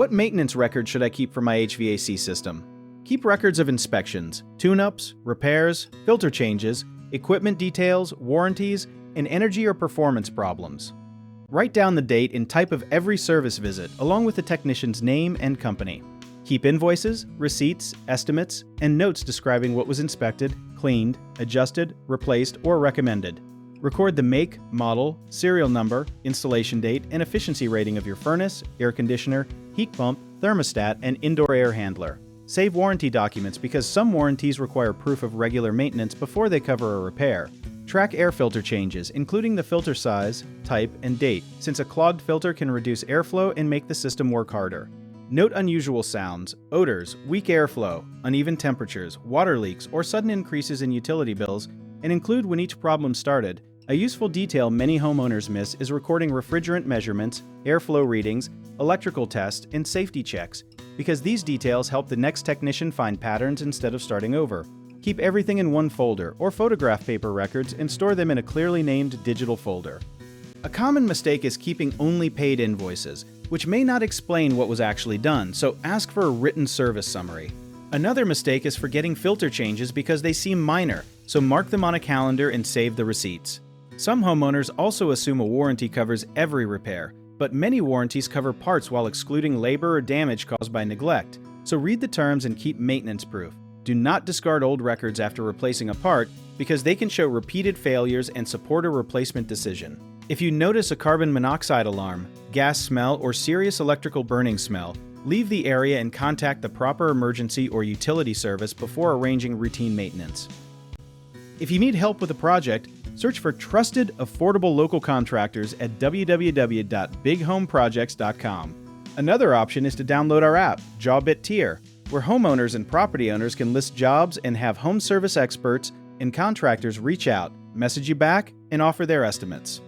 What maintenance record should I keep for my HVAC system? Keep records of inspections, tune-ups, repairs, filter changes, equipment details, warranties, and energy or performance problems. Write down the date and type of every service visit, along with the technician's name and company. Keep invoices, receipts, estimates, and notes describing what was inspected, cleaned, adjusted, replaced, or recommended. Record the make, model, serial number, installation date, and efficiency rating of your furnace, air conditioner, heat pump, thermostat, and indoor air handler. Save warranty documents because some warranties require proof of regular maintenance before they cover a repair. Track air filter changes, including the filter size, type, and date, since a clogged filter can reduce airflow and make the system work harder. Note unusual sounds, odors, weak airflow, uneven temperatures, water leaks, or sudden increases in utility bills, and include when each problem started. A useful detail many homeowners miss is recording refrigerant measurements, airflow readings, electrical tests, and safety checks, because these details help the next technician find patterns instead of starting over. Keep everything in one folder or photograph paper records and store them in a clearly named digital folder. A common mistake is keeping only paid invoices, which may not explain what was actually done, so ask for a written service summary. Another mistake is forgetting filter changes because they seem minor, so mark them on a calendar and save the receipts. Some homeowners also assume a warranty covers every repair, but many warranties cover parts while excluding labor or damage caused by neglect, so read the terms and keep maintenance proof. Do not discard old records after replacing a part because they can show repeated failures and support a replacement decision. If you notice a carbon monoxide alarm, gas smell, or serious electrical burning smell, leave the area and contact the proper emergency or utility service before arranging routine maintenance. If you need help with a project, search for trusted, affordable local contractors at www.bighomeprojects.com. Another option is to download our app, Jobit Tier, where homeowners and property owners can list jobs and have home service experts and contractors reach out, message you back, and offer their estimates.